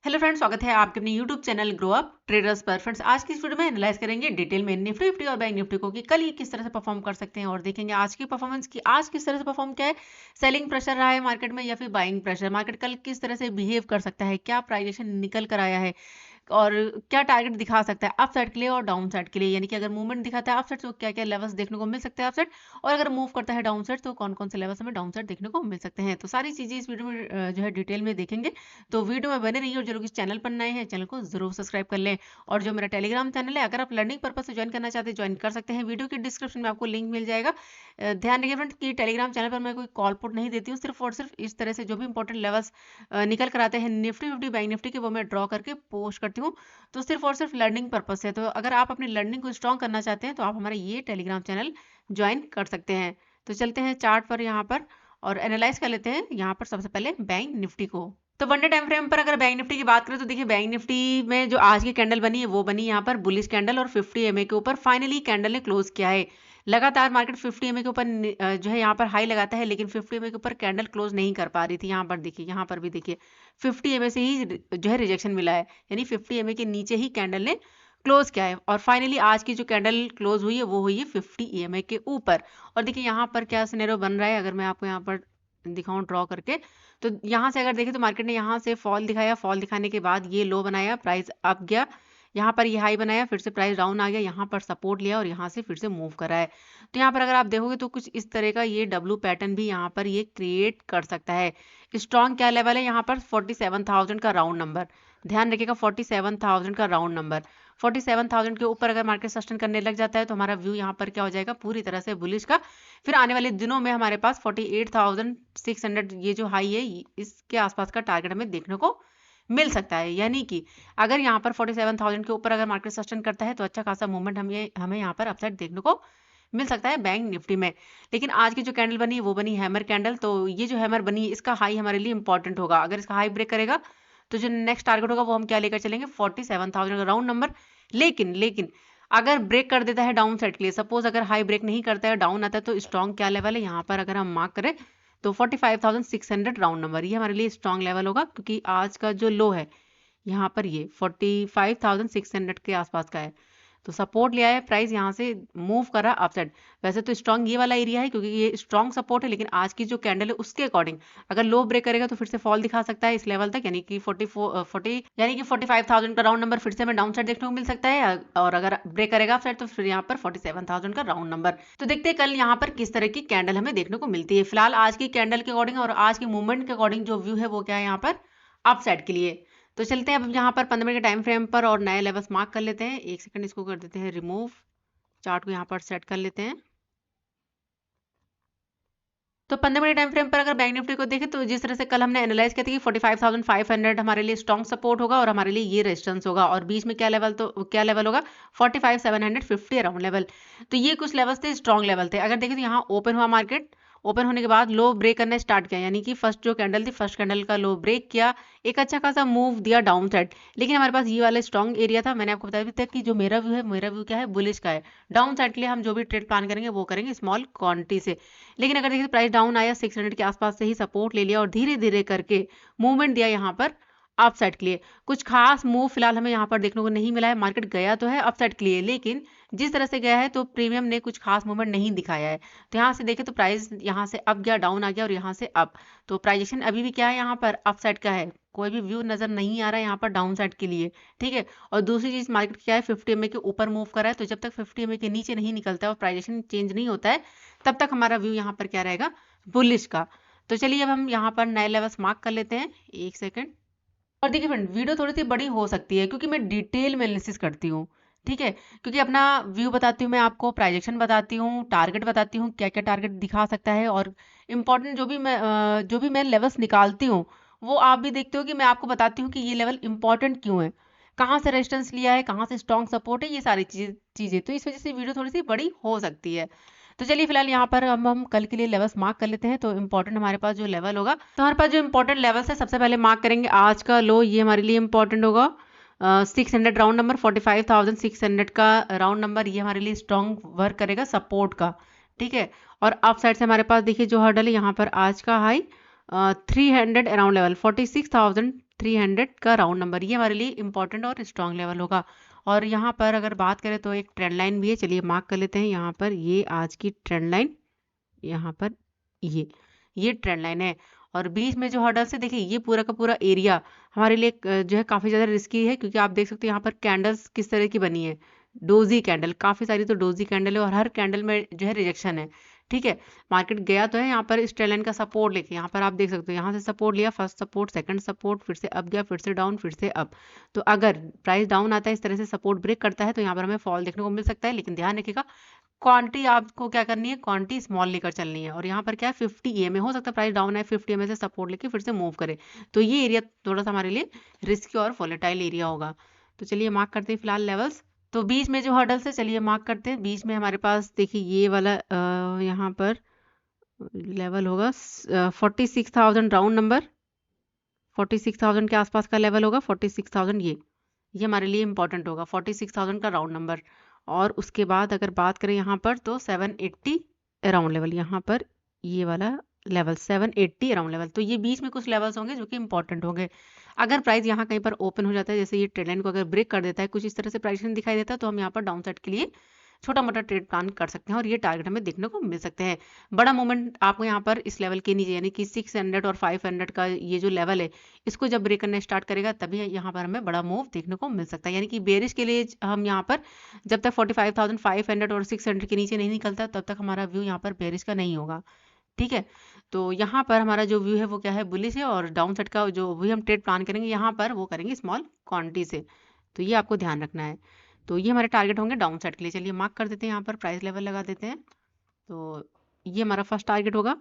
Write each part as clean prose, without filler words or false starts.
Hello friends, स्वागत है आपके अपने YouTube channel grow up traders पर। फ्रेंड्स, आज की इस वीडियो में एनालाइज करेंगे डिटेल में निफ्टी 50 और बैंक निफ्टी को कि कल ये किस तरह से परफॉर्म कर सकते हैं और देखेंगे आज की परफॉर्मेंस की आज किस तरह से परफॉर्म किया है। सेलिंग प्रेशर रहा है मार्केट में या फिर बाइंग प्रेशर, मार्केट कल किस तरह से बिहेव कर सकता है, क्या प्राइजेशन निकल कर आया है और क्या टारगेट दिखा सकता है अप साइड के लिए और डाउन साइड के लिए। यानी कि अगर मूवमेंट दिखाता है अप साइड तो क्या क्या लेवल्स देखने को मिल सकते हैं अप साइड, और अगर मूव करता है डाउन साइड तो कौन कौन से लेवल्स हमें डाउन साइड देखने को मिल सकते हैं। तो सारी चीजें इस वीडियो में जो है डिटेल में देखेंगे। तो वीडियो में बने रहिए और जो लोग इस चैनल पर नए हैं चैनल को जरूर सब्सक्राइब कर लें। और जो मेरा टेलीग्राम चैनल है, अगर आप लर्निंग पर्पज से ज्वाइन करना चाहते हैं ज्वाइन कर सकते हैं, वीडियो की डिस्क्रिप्शन में आपको लिंक मिल जाएगा। ध्यान रखिए फ्रेंड्स कि टेलीग्राम चैनल पर मैं कोई कॉल पुट नहीं देती हूँ, सिर्फ और सिर्फ इस तरह से जो भी इंपॉर्टेंट लेवल्स निकल कर आते हैं निफ्टी 50 बैंक निफ्टी के वो मैं ड्रॉ करके पोस्ट करती हूँ। तो सिर्फ और सिर्फ लर्निंग पर्पज से, तो अगर आप अपनी लर्निंग को स्ट्रॉन्ग करना चाहते हैं तो आप हमारा ये टेलीग्राम चैनल ज्वाइन कर सकते हैं। तो चलते हैं चार्ट पर यहाँ पर और एनालाइज कर लेते हैं यहाँ पर सबसे पहले बैंक निफ्टी को। तो वन डे टाइम फ्रेम पर अगर बैंक निफ्टी की बात करें तो देखिए बैंक निफ्टी में जो आज की कैंडल बनी है वो बनी यहाँ पर बुलिश कैंडल और 50 एमए के ऊपर फाइनली कैंडल ने क्लोज किया है। लगातार मार्केट 50 एमए के ऊपर जो है यहाँ पर हाई लगाता है, लेकिन 50 एमए के ऊपर कैंडल क्लोज नहीं कर पा रही थी। यहाँ पर देखिए, यहाँ पर भी देखिए 50 एमए से ही जो है रिजेक्शन मिला है, यानी 50 एमए के नीचे ही कैंडल ने क्लोज किया है। और फाइनली आज की जो कैंडल क्लोज हुई है वो हुई है 50 ईएमए के ऊपर। और देखिए यहाँ पर क्या सिनेरियो बन रहा है, अगर मैं आपको यहाँ पर दिखाऊं ड्रॉ करके, तो यहाँ से अगर देखें तो मार्केट ने यहाँ से फॉल दिखाया, फॉल दिखाने के बाद ये लो बनाया, प्राइस अप गया, यहाँ पर ये हाई बनाया, फिर से प्राइस डाउन आ गया, यहाँ पर सपोर्ट लिया और यहाँ से फिर से मूव करा है। तो यहाँ पर अगर आप देखोगे तो कुछ इस तरह का ये डब्लू पैटर्न भी यहाँ पर ये क्रिएट कर सकता है। स्ट्रॉन्ग क्या लेवल है यहाँ पर 47,000 का राउंड नंबर, ध्यान रखिएगा 47,000 का राउंड नंबर। 47,000 के ऊपर अगर मार्केट सस्टेन करने लग जाता है तो हमारा व्यू यहाँ पर क्या हो जाएगा, पूरी तरह से बुलिश का। फिर आने वाले दिनों में हमारे पास 48,600 ये जो हाई है इसके आसपास का टारगेट हमें देखने को मिल सकता है। यानी कि अगर यहाँ पर 47,000 के ऊपर अगर मार्केट सस्टेन करता है तो अच्छा खासा मूवमेंट हमें यहाँ पर अपसाइड देखने को मिल सकता है बैंक निफ्टी में। लेकिन आज की जो कैंडल बनी वो बनी हैमर कैंडल, तो ये जो हैमर बनी इसका हाई हमारे लिए इंपॉर्टेंट होगा। अगर इसका हाई ब्रेक करेगा तो जो नेक्स्ट टारगेट होगा वो हम क्या लेकर चलेंगे, 47,000 का राउंड नंबर। लेकिन अगर ब्रेक कर देता है डाउन साइड के लिए, सपोज अगर हाई ब्रेक नहीं करता है डाउन आता है, तो स्ट्रॉन्ग क्या लेवल है यहाँ पर अगर हम मार्क करें तो 45,600 राउंड नंबर, ये हमारे लिए स्ट्रॉन्ग लेवल होगा। क्योंकि आज का जो लो है यहाँ पर ये 45,600 के आसपास का है, तो सपोर्ट लिया है, प्राइस यहाँ से मूव करा अपसाइड। वैसे तो स्ट्रॉन्ग ये वाला एरिया है क्योंकि ये स्ट्रॉन्ग सपोर्ट है, लेकिन आज की जो कैंडल है उसके अकॉर्डिंग अगर लो ब्रेक करेगा तो फिर से फॉल दिखा सकता है इस लेवल तक, यानी कि 45,000 का राउंड नंबर फिर से हमें डाउन साइड देखने को मिल सकता है। और अगर ब्रेक करेगा अपसाइड तो फिर यहाँ पर 47,000 का राउंड नंबर। तो देखते हैं कल यहाँ पर किस तरह की कैंडल हमें देखने को मिलती है। फिलहाल आज की कैंडल के अकॉर्डिंग और आज की मूवमेंट के अकॉर्डिंग जो व्यू है वो क्या है यहाँ पर अपसाइड के लिए। तो चलते हैं अब यहाँ पर 15 मिनट के टाइम फ्रेम पर और नए लेवल्स मार्क कर लेते हैं। एक सेकंड इसको कर देते हैं रिमूव, चार्ट को यहाँ पर सेट कर लेते हैं। तो 15 मिनट टाइम फ्रेम पर अगर बैंक निफ्टी को देखें तो जिस तरह से कल हमने एनालाइज किया था कि 45,500 हमारे लिए स्ट्रॉन्ग सपोर्ट होगा और हमारे लिए ये रेजिस्टेंस होगा, और बीच में क्या लेवल होगा 45,750 अराउंड लेवल। तो ये कुछ लेवल्स थे, स्ट्रॉन्ग लेवल थे। अगर देखें तो यहाँ ओपन हुआ मार्केट, ओपन होने के बाद लो ब्रेक करना स्टार्ट किया, यानी कि फर्स्ट जो कैंडल थी फर्स्ट कैंडल का लो ब्रेक किया, एक अच्छा खासा मूव दिया डाउन साइड। लेकिन हमारे पास ये वाला स्ट्रॉन्ग एरिया था, मैंने आपको बताया भी था कि जो मेरा व्यू क्या है, बुलिश का है। डाउन साइड के लिए हम जो भी ट्रेड प्लान करेंगे वो करेंगे स्मॉल क्वांटिटी से। लेकिन अगर देखिए प्राइस डाउन आया 600 के आसपास से ही सपोर्ट ले लिया और धीरे धीरे करके मूवमेंट दिया यहाँ पर अपसाइड के लिए। कुछ खास मूव फिलहाल हमें यहाँ पर देखने को नहीं मिला है, मार्केट गया तो है अपसाइड के लिए, लेकिन जिस तरह से गया है तो प्रीमियम ने कुछ खास मूवमेंट नहीं दिखाया है। तो यहाँ से देखें तो प्राइस यहाँ से अप गया, डाउन आ गया और यहाँ से अप, तो प्राइजेशन अभी भी क्या है यहाँ पर अपसाइड का है, कोई भी व्यू नजर नहीं आ रहा है यहाँ पर डाउन साइड के लिए। ठीक है, और दूसरी चीज मार्केट क्या है 50 एमए के ऊपर मूव कर रहा है, तो जब तक 50 एमए के नीचे नहीं निकलता है और प्राइजेशन चेंज नहीं होता है तब तक हमारा व्यू यहाँ पर क्या रहेगा, बुलिश का। तो चलिए अब हम यहाँ पर नए लेवल्स मार्क कर लेते हैं। एक सेकेंड। और देखिए फ्रेंड, वीडियो थोड़ी सी बड़ी हो सकती है क्योंकि मैं डिटेल में एनालिसिस करती हूँ। ठीक है, क्योंकि अपना व्यू बताती हूँ मैं आपको, प्राइजेक्शन बताती हूँ, टारगेट बताती हूँ, क्या क्या टारगेट दिखा सकता है, और इम्पॉर्टेंट जो भी मैं लेवल्स निकालती हूँ वो आप भी देखते हो कि मैं आपको बताती हूँ कि ये लेवल इंपॉर्टेंट क्यों है, कहाँ से रेजिस्टेंस लिया है, कहाँ से स्ट्रॉन्ग सपोर्ट है, ये सारी चीजें। तो इस वजह से वीडियो थोड़ी सी बड़ी हो सकती है। तो चलिए फिलहाल यहाँ पर हम कल के लिए लेवल्स मार्क कर लेते हैं। तो इंपॉर्टेंट हमारे पास जो लेवल होगा, तो हमारे पास जो इंपॉर्टेंट लेवल्स है सबसे पहले मार्क करेंगे आज का लो, ये हमारे लिए इंपॉर्टेंट होगा 600 राउंड नंबर, 45,600 का राउंड नंबर, ये हमारे लिए स्ट्रॉन्ग वर्क करेगा सपोर्ट का। ठीक है, और अप साइड से हमारे पास देखिए जो हर्डल है यहाँ पर आज का हाई 300 अराउंड लेवल, 46,300 का राउंड नंबर, ये हमारे लिए इंपॉर्टेंट और स्ट्रॉन्ग लेवल होगा। और यहाँ पर अगर बात करें तो एक ट्रेंड लाइन भी है, चलिए मार्क कर लेते हैं यहाँ पर, ये आज की ट्रेंड लाइन, यहाँ पर ये ट्रेंड लाइन है। और बीच में जो हर्डल्स है, देखिए ये पूरा का पूरा एरिया हमारे लिए जो है काफ़ी ज़्यादा रिस्की है, क्योंकि आप देख सकते हो यहाँ पर कैंडल्स किस तरह की बनी है, डोजी कैंडल, काफ़ी सारी तो डोजी कैंडल है और हर कैंडल में जो है रिजेक्शन है। ठीक है, मार्केट गया तो है यहाँ पर इस ट्रेंड लाइन का सपोर्ट लेके, यहाँ पर आप देख सकते हो यहाँ से सपोर्ट लिया, फर्स्ट सपोर्ट, सेकंड सपोर्ट, फिर से अप गया, फिर से डाउन, फिर से अप। तो अगर प्राइस डाउन आता है इस तरह से सपोर्ट ब्रेक करता है तो यहाँ पर हमें फॉल देखने को मिल सकता है, लेकिन ध्यान रखिएगा क्वांटिटी आपको क्या करनी है, क्वांटिटी स्मॉल लेकर चलनी है। और यहाँ पर क्या है 50 EMA, हो सकता है प्राइस डाउन है 50 EMA से सपोर्ट लेके फिर से मूव करे, तो ये एरिया थोड़ा सा हमारे लिए रिस्की और वोलेटाइल एरिया होगा। तो चलिए मार्क करते हैं फिलहाल लेवल्स। तो बीच में जो हर्डल्स है चलिए मार्क करते हैं। बीच में हमारे पास देखिए ये वाला यहाँ पर लेवल होगा 46,000 राउंड नंबर, 46,000 के आसपास का लेवल होगा, 46,000 ये हमारे लिए इंपॉर्टेंट होगा, 46,000 का राउंड नंबर। और उसके बाद अगर बात करें यहाँ पर तो 780 अराउंड लेवल, यहाँ पर ये वाला लेवल 780 अराउंड लेवल। तो ये बीच में कुछ लेवल्स होंगे जो कि इंपॉर्टेंट होंगे। अगर प्राइस यहाँ कहीं पर ओपन हो जाता है, जैसे ये ट्रेंड लाइन को अगर ब्रेक कर देता है, कुछ इस तरह से प्राइस दिखाई देता है, तो हम यहाँ पर डाउन साइड के लिए छोटा मोटा ट्रेड प्लान कर सकते हैं और ये टारगेट हमें देखने को मिल सकते हैं। बड़ा मूवमेंट आपको यहाँ पर इस लेवल के नीचे यानी कि 600 और 500 का ये जो लेवल है, इसको जब ब्रेक करना स्टार्ट करेगा तभी यहाँ पर हमें बड़ा मूव देखने को मिल सकता है। यानी कि बेरिश के लिए हम यहाँ पर जब तक 45,500 और 600 के नीचे नहीं निकलता तब तक हमारा व्यू यहाँ पर बेरिश का नहीं होगा। ठीक है, तो यहाँ पर हमारा जो व्यू है वो क्या है, बुलिश है। और डाउन साइड का जो भी हम ट्रेड प्लान करेंगे यहाँ पर वो करेंगे स्मॉल क्वांटिटी से, तो ये आपको ध्यान रखना है। तो ये हमारे टारगेट होंगे डाउन साइड के लिए। चलिए मार्क कर देते हैं, यहाँ पर प्राइस लेवल लगा देते हैं। तो ये हमारा फर्स्ट टारगेट होगा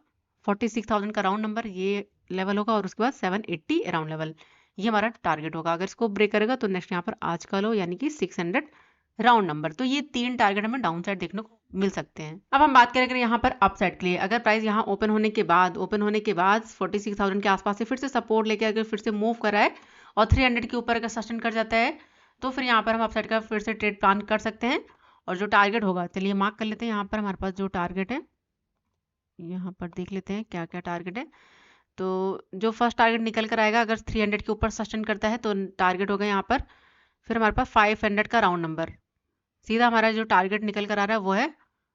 46,000 का राउंड नंबर, ये लेवल होगा। और उसके बाद 780 अराउंड लेवल, ये हमारा टारगेट होगा। अगर इसको ब्रेक करेगा तो नेक्स्ट यहाँ पर आज का लो यानी कि 600 राउंड नंबर। तो ये 3 टारगेट हमें डाउन साइड देखने को मिल सकते हैं। अब हम बात करें यहाँ पर अप साइड के लिए, अगर प्राइस यहाँ ओपन होने के बाद 46,000 के आसपास से फिर से सपोर्ट लेके अगर फिर से मूव करा है और 300 के ऊपर अगर सस्टेन कर जाता है, तो फिर यहाँ पर हम अपसाइड का फिर से ट्रेड प्लान कर सकते हैं। और जो टारगेट होगा चलिए मार्क कर लेते हैं, यहाँ पर हमारे पास जो टारगेट है, यहाँ पर देख लेते हैं क्या क्या टारगेट है। तो जो फर्स्ट टारगेट निकल कर आएगा, अगर 300 के ऊपर सस्टेन करता है तो टारगेट होगा यहाँ पर फिर हमारे पास 500 का राउंड नंबर। सीधा हमारा जो टारगेट निकल कर आ रहा है वो है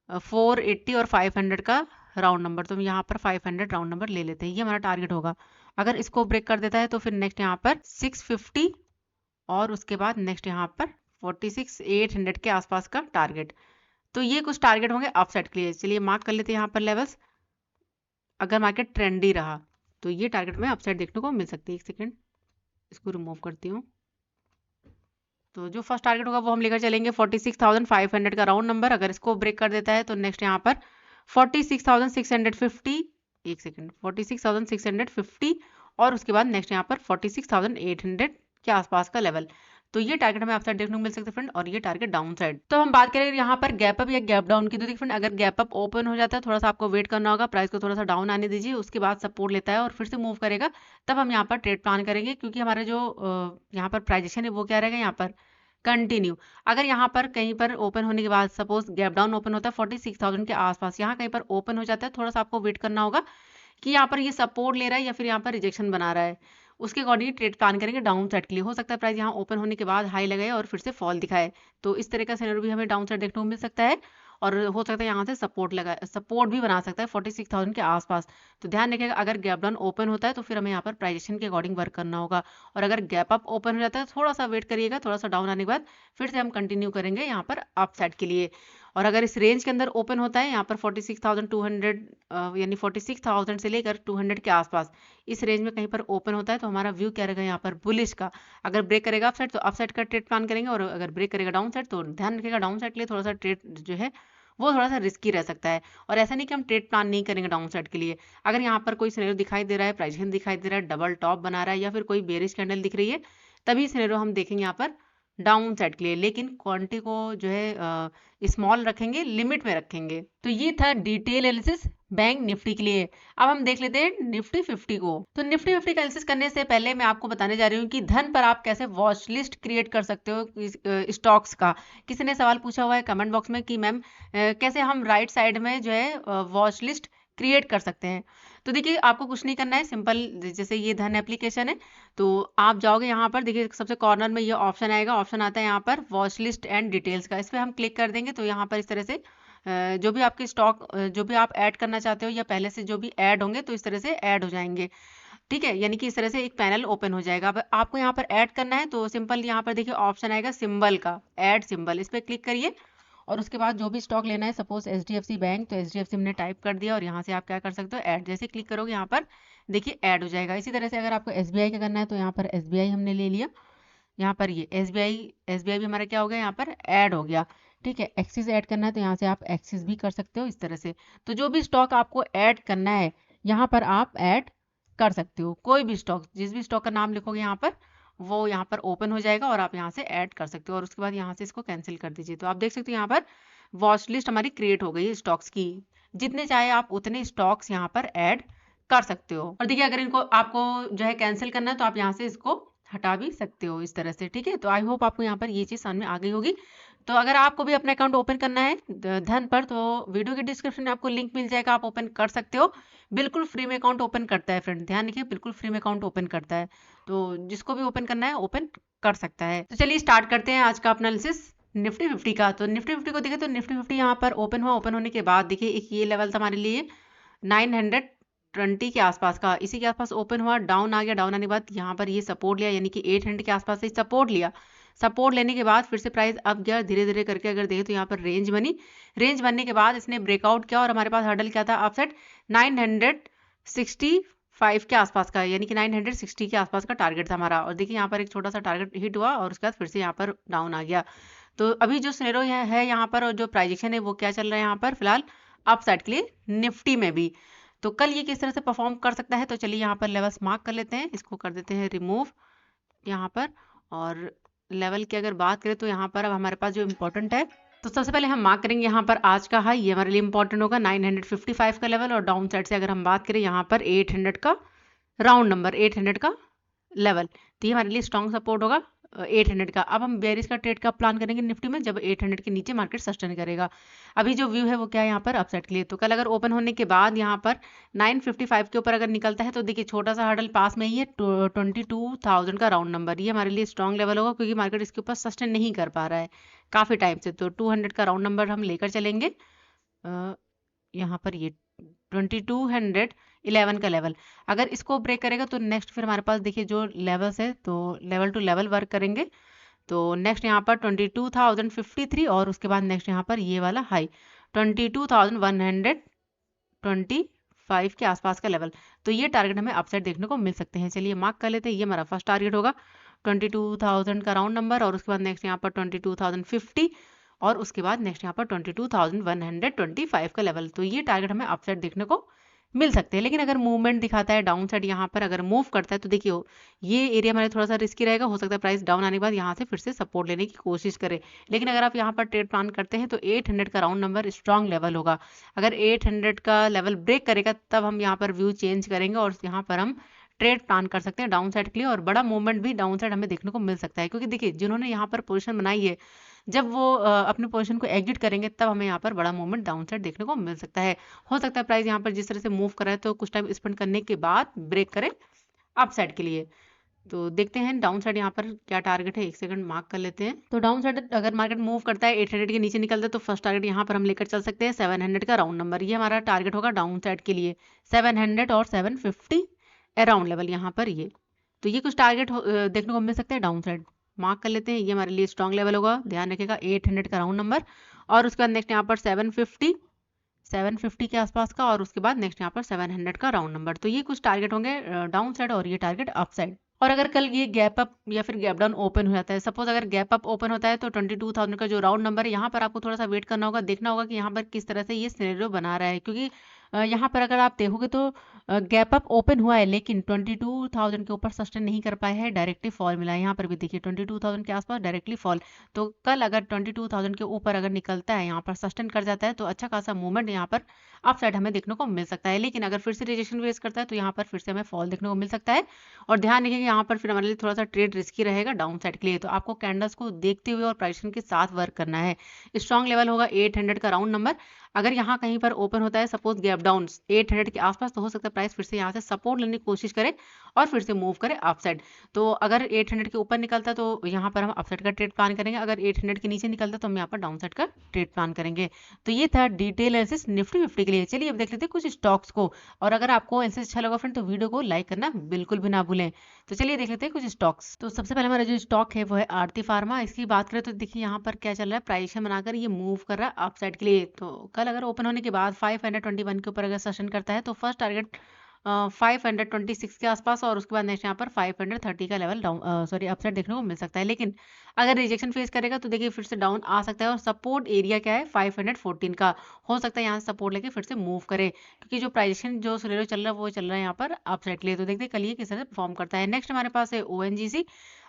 480 और 500 का राउंड नंबर। तो हम यहाँ पर 500 राउंड नंबर ले लेते हैं, ये हमारा टारगेट होगा। अगर इसको ब्रेक कर देता है तो फिर नेक्स्ट यहाँ पर 650 और उसके बाद नेक्स्ट यहाँ पर 46,800 के आसपास का टारगेट। तो ये कुछ टारगेट होंगे अपसाइड के लिए। चलिए मार्क कर लेते हैं यहाँ पर लेवल्स। अगर मार्केट ट्रेंडी रहा तो ये टारगेट में अपसाइड देखने को मिल सकती है। एक सेकेंड इसको रिमूव करती हूँ। तो जो फर्स्ट टारगेट होगा वो हम लेकर चलेंगे 46,500 का राउंड नंबर। अगर इसको ब्रेक कर देता है तो नेक्स्ट यहाँ पर 46,650, एक सेकेंड 46,650 और उसके बाद नेक्स्ट यहाँ पर 46,800 के आसपास का लेवल। तो ये टारगेट हमें अपसाइड देखने को मिल सकते हैं फ्रेंड, और ये टारगेट डाउन साइड। तो हम बात करें यहाँ पर गैप अप या गैप डाउन की, तो देखिए फ्रेंड अगर गैप अप ओपन हो जाता है थोड़ा सा आपको वेट करना होगा, प्राइस को थोड़ा सा डाउन आने दीजिए, उसके बाद सपोर्ट लेता है और फिर से मूव करेगा, तब हम यहाँ पर ट्रेड प्लान करेंगे। क्योंकि हमारा जो यहाँ पर प्राइजेशन है वो क्या रहेगा, यहाँ पर कंटिन्यू। अगर यहाँ पर कहीं पर ओपन होने के बाद सपोज गैप डाउन ओपन होता है 46,000 के आसपास, यहाँ कहीं पर ओपन हो जाता है, थोड़ा सा आपको वेट करना होगा कि यहाँ पर ये सपोर्ट ले रहा है या फिर यहाँ पर रिजेक्शन बना रहा है, उसके अकॉर्डिंग ट्रेड प्लान करेंगे डाउन साइड के लिए। हो सकता है प्राइस यहाँ ओपन होने के बाद हाई लगाए और फिर से फॉल दिखाए, तो इस तरह का सिनेरियो भी हमें डाउन साइड देखने को मिल सकता है। और हो सकता है यहाँ से सपोर्ट भी बना सकता है 46,000 के आसपास। तो ध्यान रखिएगा अगर गैप डाउन ओपन होता है तो फिर हमें यहाँ पर प्राइजेशन के अकॉर्डिंग वर्क करना होगा, और अगर गैप अप ओपन हो जाता है थोड़ा सा वेट करिएगा, थोड़ा सा डाउन आने के बाद फिर से हम कंटिन्यू करेंगे यहाँ पर अप साइड के लिए। और अगर इस रेंज के अंदर ओपन होता है यहाँ पर 46,200 यानी 46,000 से लेकर 200 के आसपास, इस रेंज में कहीं पर ओपन होता है तो हमारा व्यू क्या रहेगा यहाँ पर बुलिश का। अगर ब्रेक करेगा अप साइड तो अप साइड का ट्रेड प्लान करेंगे, और अगर ब्रेक करेगा डाउन साइड तो ध्यान रखिएगा डाउन साइड के लिए थोड़ा सा ट्रेड जो है वो थोड़ा सा रिस्की रह सकता है। और ऐसा नहीं कि हम ट्रेड प्लान नहीं करेंगे डाउन साइड के लिए। अगर यहाँ पर कोई सिनेरियो दिखाई दे रहा है, प्राइजेशन दिखाई दे रहा है, डबल टॉप बना रहा है या फिर कोई बेरिश कैंडल दिख रही है, तभी सिनेरियो हम देखेंगे यहाँ पर डाउन साइड के लिए। लेकिन क्वांटिटी को जो है स्मॉल रखेंगे, लिमिट में रखेंगे। तो ये था डिटेल एनालिसिस बैंक निफ्टी के लिए। अब हम देख लेते हैं निफ्टी 50 को। तो निफ्टी 50 का एनालिसिस करने से पहले मैं आपको बताने जा रही हूँ कि धन पर आप कैसे वॉच लिस्ट क्रिएट कर सकते हो स्टॉक्स का। किसी ने सवाल पूछा हुआ है कमेंट बॉक्स में कि मैम कैसे हम राइट साइड में जो है वॉच लिस्ट क्रिएट कर सकते हैं। तो देखिए आपको कुछ नहीं करना है, सिंपल जैसे ये धन एप्लीकेशन है तो आप जाओगे यहाँ पर, देखिए सबसे कॉर्नर में ये ऑप्शन आएगा, ऑप्शन आता है यहाँ पर वॉच लिस्ट एंड डिटेल्स का, इस पर हम क्लिक कर देंगे तो यहाँ पर इस तरह से जो भी आपके स्टॉक जो भी आप ऐड करना चाहते हो या पहले से जो भी ऐड होंगे तो इस तरह से ऐड हो जाएंगे। ठीक है, यानी कि इस तरह से एक पैनल ओपन हो जाएगा। अब आपको यहाँ पर ऐड करना है तो सिंपल यहाँ पर देखिए ऑप्शन आएगा सिंबल का, ऐड सिंबल, इस पर क्लिक करिए और उसके बाद जो भी स्टॉक लेना है, सपोज HDFC बैंक, तो HDFC हमने टाइप कर दिया और यहाँ से आप क्या कर सकते हो, ऐड, जैसे क्लिक करोगे यहाँ पर देखिए ऐड हो जाएगा। इसी तरह से अगर आपको SBI का करना है तो यहाँ पर SBI हमने ले लिया, यहाँ पर ये SBI भी हमारा क्या हो गया, यहाँ पर ऐड हो गया। ठीक है, एक्सिस ऐड करना है तो यहाँ से आप एक्सिस भी कर सकते हो इस तरह से। तो जो भी स्टॉक आपको ऐड करना है यहाँ पर आप ऐड कर सकते हो, कोई भी स्टॉक, जिस भी स्टॉक का नाम लिखोगे यहाँ पर वो यहाँ पर ओपन हो जाएगा और आप यहाँ से ऐड कर सकते हो और उसके बाद यहाँ से इसको कैंसिल कर दीजिए। तो आप देख सकते हो यहाँ पर वॉच लिस्ट हमारी क्रिएट हो गई है स्टॉक्स की, जितने चाहे आप उतने स्टॉक्स यहाँ पर ऐड कर सकते हो। और देखिए अगर इनको आपको जो है कैंसिल करना है तो आप यहाँ से इसको हटा भी सकते हो इस तरह से। ठीक है, तो आई होप आपको यहाँ पर ये चीज़ समझ में आ गई होगी। तो अगर आपको भी अपना अकाउंट ओपन करना है धन पर तो वीडियो के डिस्क्रिप्शन में आपको लिंक मिल जाएगा, आप ओपन कर सकते हो। बिल्कुल फ्री में अकाउंट ओपन करता है फ्रेंड, ध्यान रखिए बिल्कुल फ्री में अकाउंट ओपन करता है, तो जिसको भी ओपन करना है ओपन कर सकता है। तो चलिए स्टार्ट करते हैं आज का अपना एनालिसिस निफ्टी 50 का। तो निफ्टी 50 को देखिए तो निफ्टी 50 यहाँ पर ओपन हुआ, ओपन होने के बाद देखिए एक ये लेवल था हमारे लिए 920 के आसपास का, इसी के आसपास ओपन हुआ, डाउन आ गया, डाउन आने के बाद यहाँ पर ये सपोर्ट लिया, यानी कि 800 के आसपास से सपोर्ट लिया। सपोर्ट लेने के बाद फिर से प्राइस अप गया धीरे धीरे करके, अगर देखें तो यहाँ पर रेंज बनी, रेंज बनने के बाद इसने ब्रेकआउट किया और हमारे पास हर्डल क्या था, अपसाइड 965 के आसपास का, यानी कि 960 के आसपास का टारगेट था हमारा। और देखिए यहाँ पर एक छोटा सा टारगेट हिट हुआ और उसके बाद फिर से यहाँ पर डाउन आ गया। तो अभी जो सिनेरियो है यहाँ पर और जो प्राइजेक्शन है वो क्या चल रहा है यहाँ पर फिलहाल अपसाइड के लिए निफ्टी में भी। तो कल ये किस तरह से परफॉर्म कर सकता है, तो चलिए यहाँ पर लेवल्स मार्क कर लेते हैं, इसको कर देते हैं रिमूव यहाँ पर। और लेवल की अगर बात करें तो यहाँ पर अब हमारे पास जो इम्पोर्टेंट है, तो सबसे पहले हम मार्क करेंगे यहाँ पर आज का हाई, ये हमारे लिए इंपॉर्टेंट होगा 955 का लेवल। और डाउन साइड से अगर हम बात करें यहाँ पर 800 का राउंड नंबर, 800 का लेवल, तो ये हमारे लिए स्ट्रॉन्ग सपोर्ट होगा 800 का। अब हम बेरिश का ट्रेड का प्लान करेंगे निफ्टी में जब 800 के नीचे मार्केट सस्टेन करेगा। अभी जो व्यू है वो क्या है यहाँ पर अपसाइड के लिए। तो कल अगर ओपन होने के बाद यहाँ पर 955 के ऊपर अगर निकलता है तो देखिए छोटा सा हर्डल पास में ही है 22,000 का राउंड नंबर, ये हमारे लिए स्ट्रॉन्ग लेवल होगा क्योंकि मार्केट इसके ऊपर सस्टेन नहीं कर पा रहा है काफ़ी टाइम से। तो 200 का राउंड नंबर हम लेकर चलेंगे, यहाँ पर ये 2211 का लेवल, अगर इसको ब्रेक करेगा तो नेक्स्ट फिर हमारे पास देखिए जो लेवल्स है तो लेवल टू लेवल वर्क करेंगे। तो नेक्स्ट यहाँ पर 22,053 और उसके बाद नेक्स्ट यहाँ पर ये वाला हाई 22,125 के आसपास का लेवल। तो ये टारगेट हमें अपसाइड देखने को मिल सकते हैं। चलिए मार्क कर लेते हैं, ये हमारा फर्स्ट टारगेट होगा 22,000 का राउंड नंबर और उसके बाद नेक्स्ट यहाँ पर 22,050 और उसके बाद नेक्स्ट यहाँ पर 22,125 का लेवल। तो ये टारगेट हमें अपसाइड देखने को मिल सकते हैं। लेकिन अगर मूवमेंट दिखाता है डाउन साइड यहाँ पर अगर मूव करता है तो देखिए ये एरिया हमारे थोड़ा सा रिस्की रहेगा, हो सकता है प्राइस डाउन आने के बाद यहाँ से फिर से सपोर्ट लेने की कोशिश करे। लेकिन अगर आप यहाँ पर ट्रेड प्लान करते हैं तो 800 का राउंड नंबर स्ट्रॉन्ग लेवल होगा, अगर 800 का लेवल ब्रेक करेगा तब हम यहाँ पर व्यू चेंज करेंगे और यहाँ पर हम ट्रेड प्लान कर सकते हैं डाउन साइड के लिए। और बड़ा मूवमेंट भी डाउन साइड हमें देखने को मिल सकता है क्योंकि देखिए जिन्होंने यहाँ पर पोजीशन बनाई है जब वो अपने पोजीशन को एग्जिट करेंगे तब हमें यहाँ पर बड़ा मूवमेंट डाउन साइड देखने को मिल सकता है। हो सकता है प्राइस यहाँ पर जिस तरह से मूव कर रहा है तो कुछ टाइम स्पेंड करने के बाद ब्रेक करे अप साइड के लिए। तो देखते हैं डाउन साइड यहाँ पर क्या टारगेट है, एक सेकंड मार्क कर लेते हैं। तो डाउन साइड अगर मार्केट मूव करता है 800 के नीचे निकलता है तो फर्स्ट टारगेट यहाँ पर हम लेकर चल सकते हैं 700 का राउंड नंबर, ये हमारा टारगेट होगा डाउन साइड के लिए 700 और 750 अराउंड लेवल यहाँ पर ये। तो ये कुछ टारगेट देखने को मिल सकते हैं डाउन साइड, मार्क कर लेते हैं, ये हमारे लिए स्ट्रॉन्ग लेवल होगा, ध्यान रखिएगा 800 का राउंड नंबर और उसके बाद नेक्स्ट यहाँ पर 750 के आसपास का और उसके बाद नेक्स्ट यहाँ पर 700 का राउंड नंबर। तो ये कुछ टारगेट होंगे डाउन साइड और ये टारगेट अप साइड। और अगर कल ये गैप अप या फिर गैप डाउन ओपन हो जाता है, सपोज अगर गैप अप ओपन होता है तो 22,000 का जो राउंड नंबर है यहाँ पर आपको थोड़ा सा वेट करना होगा, देखना होगा कि यहाँ पर किस तरह से ये सिनेरियो बना रहा है क्योंकि यहाँ पर अगर आप देखोगे तो गैप अप ओपन हुआ है लेकिन 22,000 के ऊपर सस्टेन नहीं कर पाया है, डायरेक्टली फॉल मिला है। यहाँ पर भी देखिए 22,000 के आसपास डायरेक्टली फॉल। तो कल अगर 22,000 के ऊपर अगर निकलता है यहाँ पर सस्टेन कर जाता है तो अच्छा खासा मूवमेंट यहाँ पर अप साइड हमें देखने को मिल सकता है। लेकिन अगर फिर से रिजेक्शन फेस करता है तो यहाँ पर फिर से हमें फॉल देखने को मिल सकता है। और ध्यान रखिए यहाँ पर फिर हमारे लिए थोड़ा सा ट्रेड रिस्की रहेगा डाउन साइड के लिए, तो आपको कैंडल्स को देखते हुए और प्राइसिंग के साथ वर्क करना है। स्ट्रॉन्ग लेवल होगा 800 का राउंड नंबर, अगर यहाँ कहीं पर ओपन होता है सपोज गैप डाउन 800 के आसपास तो हो सकता है प्राइस फिर से यहाँ से सपोर्ट लेने की कोशिश करे और फिर से मूव करे अपसाइड। तो अगर 800 के ऊपर निकलता तो यहाँ पर हम अपसाइड का ट्रेड प्लान करेंगे, अगर 800 के नीचे निकलता तो हम यहाँ पर डाउन साइड का ट्रेड प्लान करेंगे। तो ये था डिटेल एनालिसिस निफ्टी 50 के लिए। चलिए अब देख लेते हैं कुछ स्टॉक्स को, और अगर आपको एनालिसिस अच्छा लगा फ्रेंड तो वीडियो को लाइक करना बिल्कुल भी ना भूलें। तो चलिए देख लेते हैं कुछ स्टॉक्स। तो सबसे पहले हमारा जो स्टॉक है वो है आरती फार्मा। इसकी बात करें तो देखिए यहाँ पर क्या चल रहा है, प्राइस बनाकर ये मूव कर रहा है अपसाइड के लिए। तो कल अगर ओपन होने के बाद 521 के ऊपर अगर सेशन करता है तो फर्स्ट टारगेट 526 के आसपास, और उसके बाद नेक्स्ट यहाँ पर 530 का लेवल डाउन अपसाइड देखने को मिल सकता है। लेकिन अगर रिजेक्शन फेस करेगा तो देखिए फिर से डाउन आ सकता है, और सपोर्ट एरिया क्या है 514 का, हो सकता है यहाँ से सपोर्ट लेके फिर से मूव करे, क्योंकि जो प्राइजेशन जो सिनेरियो चल रहा है वो चल रहा है यहाँ पर अपसाइड के लिए। तो देखते हैं कल ये किस तरह से परफॉर्म करता है। नेक्स्ट हमारे पास है ONGC।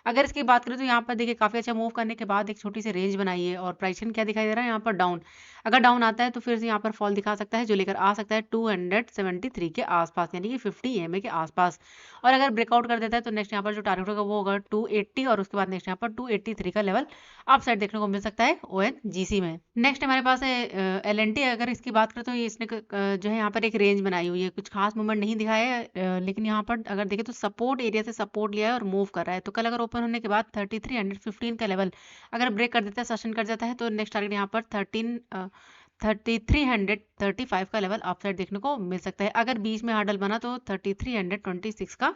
अगर इसकी बात करें तो यहाँ पर देखिए काफी अच्छा मूव करने के बाद एक छोटी सी रेंज बनाई है, और प्राइजेशन क्या दिखाई दे रहा है यहाँ पर डाउन। अगर डाउन आता है तो फिर से यहाँ पर फॉल दिखा सकता है, जो लेकर आ सकता है 273 के आसपास, यानी कि 50 EMA के आसपास। और अगर ब्रेकआउट कर देता है तो नेक्स्ट यहाँ पर जो टारगेट होगा वो होगा 280, और उसके बाद नेक्स्ट यहाँ पर 283 का लेवल अप साइड देखने को मिल सकता है ONGC में। नेक्स्ट हमारे पास है LNT। अगर इसकी बात करें तो ये इसने जो है यहाँ पर एक रेंज बनाई हुई है, कुछ खास मूवमेंट नहीं दिखाया है, लेकिन यहाँ पर अगर देखें तो सपोर्ट एरिया से सपोर्ट लिया है और मूव कर रहा है। तो कल अगर ओपन होने के बाद 3315 का लेवल अगर ब्रेक कर देता है, सेशन कर जाता है, तो नेक्स्ट टारगेट यहाँ पर 3335 का लेवल अपसाइड देखने को मिल सकता है। अगर बीच में हर्डल बना तो 3326 का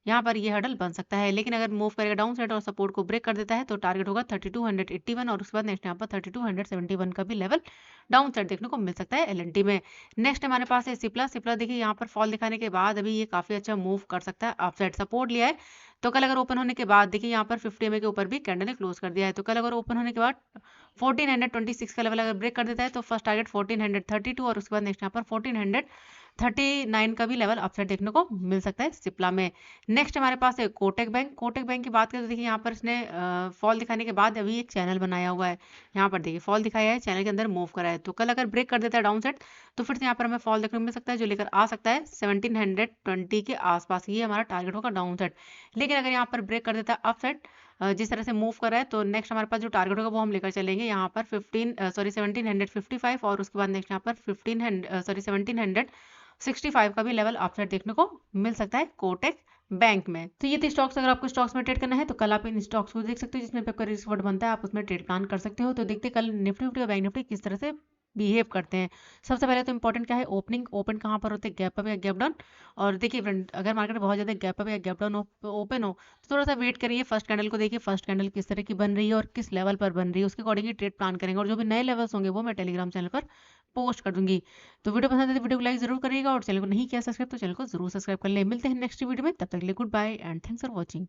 यहाँ पर ये हर्डल बन सकता है। लेकिन अगर मूव करेगा डाउन साइड और सपोर्ट को ब्रेक कर देता है तो टारगेट होगा 3281, और उसके बाद नेक्स्ट यहाँ पर 3271 का भी लेवल डाउन साइड देखने को मिल सकता है LNT में। नेक्स्ट हमारे पास है सिप्ला। सिप्ला देखिए यहाँ पर फॉल दिखाने के बाद अभी ये काफी अच्छा मूव कर सकता है, अपसाइड सपोर्ट लिया है। तो कल अगर ओपन होने के बाद देखिए यहाँ पर 50 EMA के ऊपर भी कैंडल ने क्लोज कर दिया है। तो कल अगर ओपन होने के बाद 1426 का लेवल अगर ब्रेक कर देता है तो फर्स्ट टारगेट 1432, और उसके बाद नेक्स्ट यहाँ पर 1439 का भी लेवल अपसाइड देखने को मिल सकता है सिप्ला में। नेक्स्ट हमारे पास है कोटक बैंक। कोटक बैंक की बात करें तो देखिए यहाँ पर इसने फॉल दिखाने के बाद अभी एक चैनल बनाया हुआ है, यहाँ पर देखिए फॉल दिखाया है, चैनल के अंदर मूव करा है। तो कल अगर ब्रेक कर देता है डाउन साइड तो फिर से यहाँ पर हमें फॉल देखने को मिल सकता है, जो लेकर आ सकता है 1720 के आसपास, ये हमारा टारगेट होगा डाउन साइड। लेकिन अगर यहाँ पर ब्रेक कर देता है अप साइड जिस तरह से मूव कर रहा है, तो नेक्स्ट हमारे पास जो टारगेट होगा वो हम लेकर चलेंगे यहाँ पर 1755, और उसके बाद नेक्स्ट यहाँ पर 1765 का भी लेवल अपसाइड देखने को मिल सकता है कोटक बैंक में। तो ये थे स्टॉक्स। अगर आपको स्टॉक्स में ट्रेड करना है तो कल आप इन स्टॉक्स को देख सकते हो, जिसमें आपका रिस्क वर्ड बनता है, आप उसमें ट्रेड प्लान कर सकते हो। तो देखते कल निफ्टी और बैंक निफ्टी किस तरह से बिहेव करते हैं। सबसे पहले तो इंपॉर्टेंट क्या है, ओपनिंग ओपन कहाँ पर होते हैं, गैप अप या गैप डाउन। और देखिए फ्रेंड, अगर मार्केट बहुत ज़्यादा गैप अप या गैप डाउन ओपन हो तो थोड़ा सा वेट करिए, फर्स्ट कैंडल को देखिए, फर्स्ट कैंडल किस तरह की बन रही है और किस लेवल पर बन रही है, उसके अकॉर्डिंग ट्रेड प्लान करेंगे। और जो भी नए लेवल्स होंगे वो मैं टेलीग्राम चैनल पर पोस्ट कर दूंगी। तो वीडियो पसंद है तो वीडियो को लाइक जरूर करिएगा, और चैनल को नहीं किया सब्सक्राइब तो चैनल को जरूर सब्सक्राइब कर ले। मिलते हैं नेक्स्ट वीडियो में, तब तक के लिए good bye and thanks for watching.